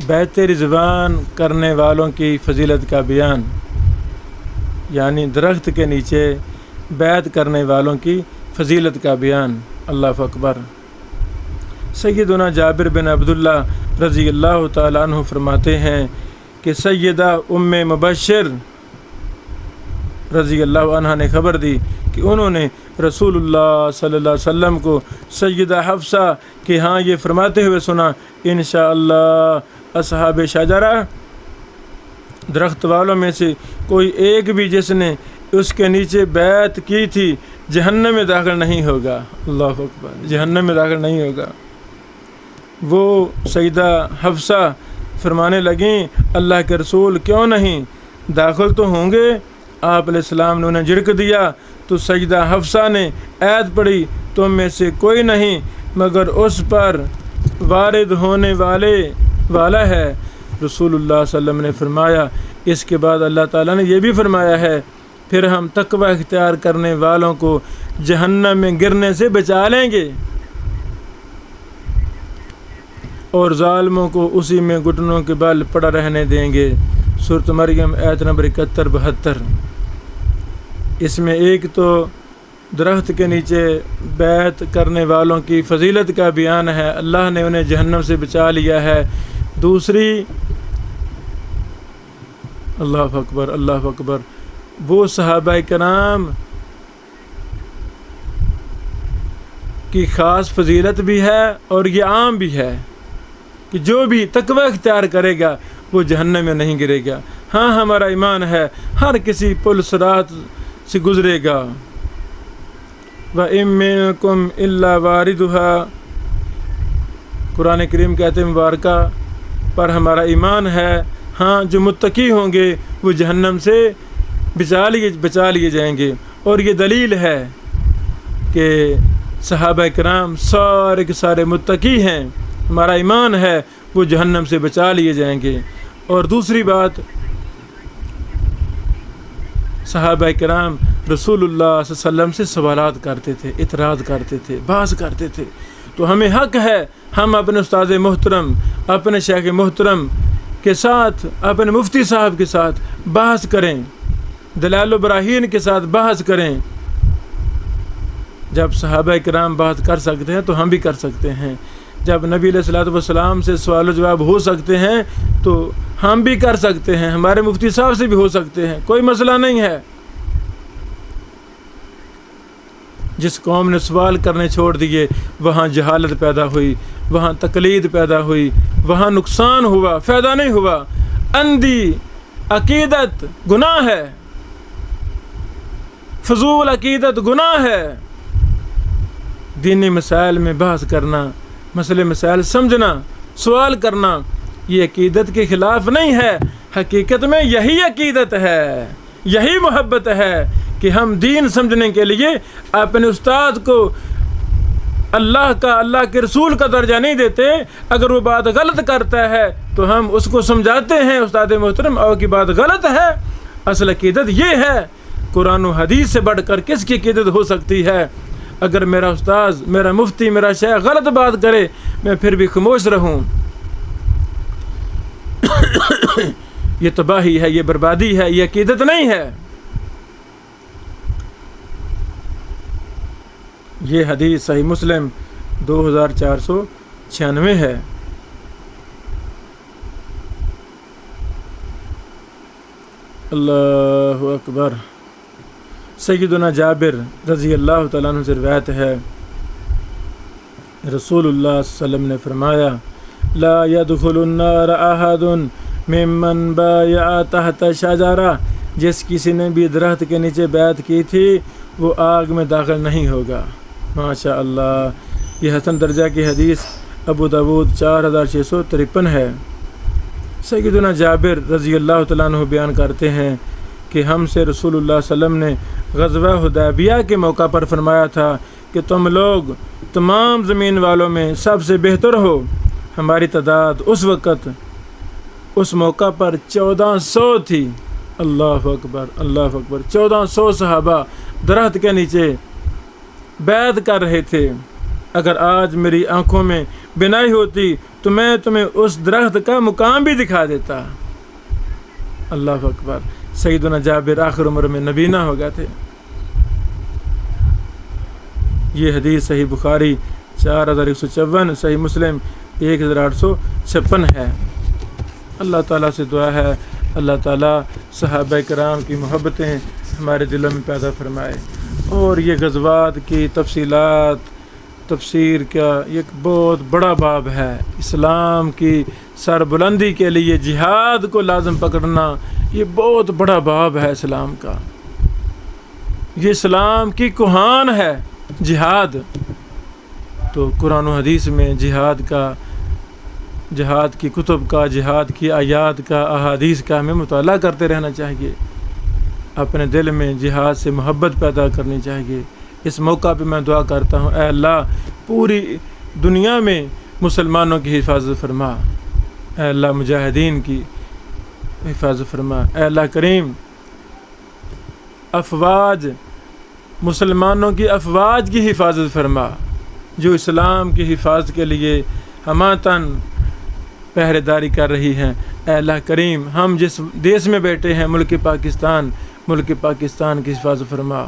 بیت رضوان کرنے والوں کی فضیلت کا بیان، یعنی درخت کے نیچے بیعت کرنے والوں کی فضیلت کا بیان۔ اللہ اکبر۔ سیدنا جابر بن عبداللہ رضی اللہ تعالیٰ عنہ فرماتے ہیں کہ سیدہ ام مبشر رضی اللہ عنہ نے خبر دی کہ انہوں نے رسول اللہ صلی اللہ علیہ وسلم کو سیدہ حفصہ کہ ہاں یہ فرماتے ہوئے سنا، انشاءاللہ اصحاب شجرہ، درخت والوں میں سے کوئی ایک بھی جس نے اس کے نیچے بیعت کی تھی جہنم میں داخل نہیں ہوگا۔ اللہ اکبر، جہنم میں داخل نہیں ہوگا۔ وہ سیدہ حفصہ فرمانے لگیں، اللہ کے رسول کیوں نہیں، داخل تو ہوں گے۔ آپ علیہ السلام نے انہیں جھڑک دیا تو سیدہ حفصہ نے آیت پڑھی، تم میں سے کوئی نہیں مگر اس پر وارد ہونے والا ہے۔ رسول اللہ صلی اللہ علیہ وسلم نے فرمایا، اس کے بعد اللہ تعالیٰ نے یہ بھی فرمایا ہے، پھر ہم تقوی اختیار کرنے والوں کو جہنم میں گرنے سے بچا لیں گے اور ظالموں کو اسی میں گھٹنوں کے بل پڑا رہنے دیں گے۔ سورۃ مریم آیت نمبر 71-72۔ اس میں ایک تو درخت کے نیچے بیعت کرنے والوں کی فضیلت کا بیان ہے، اللہ نے انہیں جہنم سے بچا لیا ہے۔ دوسری، اللہ اکبر اللہ اکبر، وہ صحابہ کرام کی خاص فضیلت بھی ہے اور یہ عام بھی ہے کہ جو بھی تقوی اختیار کرے گا وہ جہنم میں نہیں گرے گا۔ ہاں ہمارا ایمان ہے ہر کسی پل صراط سے گزرے گا۔ وَإِن مِّنكُمْ إِلَّا وَارِدُهَا، قرآن کریم کہتے ہیں مبارکہ پر ہمارا ایمان ہے، ہاں جو متقی ہوں گے وہ جہنم سے بچا لیے جائیں گے۔ اور یہ دلیل ہے کہ صحابہ کرام سارے کے سارے متقی ہیں، ہمارا ایمان ہے وہ جہنم سے بچا لیے جائیں گے۔ اور دوسری بات، صحابہ کرام رسول اللہ صلی اللہ علیہ وسلم سے سوالات کرتے تھے، اعتراض کرتے تھے، بحث کرتے تھے، تو ہمیں حق ہے ہم اپنے استاد محترم، اپنے شیخ محترم کے ساتھ، اپنے مفتی صاحب کے ساتھ بحث کریں، دلائل و براہین کے ساتھ بحث کریں۔ جب صحابہ کرام بات کر سکتے ہیں تو ہم بھی کر سکتے ہیں، جب نبی علیہ الصلوۃ والسلام سے سوال و جواب ہو سکتے ہیں تو ہم بھی کر سکتے ہیں، ہمارے مفتی صاحب سے بھی ہو سکتے ہیں، کوئی مسئلہ نہیں ہے۔ جس قوم نے سوال کرنے چھوڑ دیے وہاں جہالت پیدا ہوئی، وہاں تقلید پیدا ہوئی، وہاں نقصان ہوا، فائدہ نہیں ہوا۔ اندھی عقیدت گناہ ہے، فضول عقیدت گناہ ہے۔ دینی مسائل میں بحث کرنا، مسئلے مسائل سمجھنا، سوال کرنا، یہ عقیدت کے خلاف نہیں ہے، حقیقت میں یہی عقیدت ہے، یہی محبت ہے کہ ہم دین سمجھنے کے لیے اپنے استاد کو اللہ کے رسول کا درجہ نہیں دیتے۔ اگر وہ بات غلط کرتا ہے تو ہم اس کو سمجھاتے ہیں، استاد محترم اور کی بات غلط ہے۔ اصل عقیدت یہ ہے، قرآن و حدیث سے بڑھ کر کس کی عقیدت ہو سکتی ہے؟ اگر میرا استاد، میرا مفتی، میرا شیخ غلط بات کرے میں پھر بھی خاموش رہوں، یہ تباہی ہے، یہ بربادی ہے، یہ عقیدت نہیں ہے۔ یہ حدیث صحیح مسلم 2496 ہے۔ اللہ اکبر۔ سیدنا جابر رضی اللہ تعالیٰ عنہ سے روایت ہے، رسول اللہ صلی اللہ علیہ وسلم نے فرمایا، لا يدخل النار احد ممن بايع تحت شجرہ، جس کسی نے بھی درخت کے نیچے بیعت کی تھی وہ آگ میں داخل نہیں ہوگا۔ ماشاء اللہ، یہ حسن درجہ کی حدیث ابو داود 4653 ہے۔ سیدنا جابر رضی اللہ تعالیٰ عنہ بیان کرتے ہیں کہ ہم سے رسول اللہ صلی اللہ علیہ وسلم نے غزوہ حدیبیہ کے موقع پر فرمایا تھا کہ تم لوگ تمام زمین والوں میں سب سے بہتر ہو۔ ہماری تعداد اس وقت اس موقع پر 1400 تھی۔ اللہ اکبر اللہ اکبر، 1400 صحابہ درخت کے نیچے بیعت کر رہے تھے۔ اگر آج میری آنکھوں میں بینائی ہوتی تو میں تمہیں اس درخت کا مقام بھی دکھا دیتا۔ اللہ اکبر۔ سیدنا جابر آخر عمر میں نبینا ہو گئے تھے۔ یہ حدیث صحیح بخاری 4154، صحیح مسلم 1856 ہے۔ اللہ تعالیٰ سے دعا ہے اللہ تعالیٰ صحابہ کرام کی محبتیں ہمارے دلوں میں پیدا فرمائے، اور یہ غزوات کی تفصیلات تفسیر کا ایک بہت بڑا باب ہے۔ اسلام کی سربلندی کے لیے جہاد کو لازم پکڑنا یہ بہت بڑا باب ہے اسلام کا۔ یہ اسلام کی کوہان ہے جہاد۔ تو قرآن و حدیث میں جہاد کی کتب کا، جہاد کی آیات کا، احادیث کا ہمیں مطالعہ کرتے رہنا چاہیے۔ اپنے دل میں جہاد سے محبت پیدا کرنی چاہیے۔ اس موقع پہ میں دعا کرتا ہوں، اے اللہ پوری دنیا میں مسلمانوں کی حفاظت فرما، اے اللہ مجاہدین کی حفاظت فرما، اے اللہ کریم مسلمانوں کی افواج کی حفاظت فرما جو اسلام کی حفاظت کے لیے ہماتن پہرے داری کر رہی ہیں۔ اے اللہ کریم ہم جس دیش میں بیٹھے ہیں ملک پاکستان کی حفاظت فرما،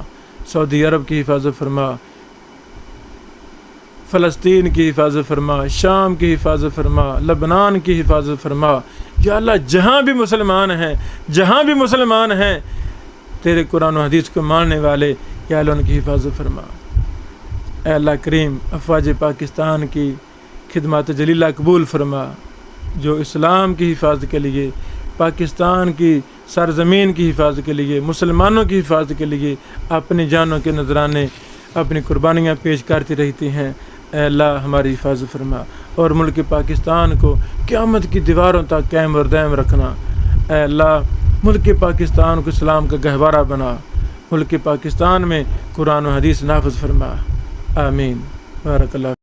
سعودی عرب کی حفاظت فرما، فلسطین کی حفاظت فرما، شام کی حفاظت فرما، لبنان کی حفاظت فرما۔ یا اللہ جہاں بھی مسلمان ہیں تیرے قرآن و حدیث کو ماننے والے، یا اللہ ان کی حفاظت فرما۔ اے اللہ کریم افواج پاکستان کی خدمات جلیلہ قبول فرما، جو اسلام کی حفاظت کے لیے، پاکستان کی سرزمین کی حفاظت کے لیے، مسلمانوں کی حفاظت کے لیے اپنی جانوں کے نذرانے، اپنی قربانیاں پیش کرتی رہتی ہیں۔ اے اللہ ہماری حفاظت فرما، اور ملک پاکستان کو قیامت کی دیواروں تک قائم اور دائم رکھنا۔ اے اللہ ملک پاکستان کو اسلام کا گہوارہ بنا، ملک پاکستان میں قرآن و حدیث نافذ فرما۔ آمین۔ بارک اللہ۔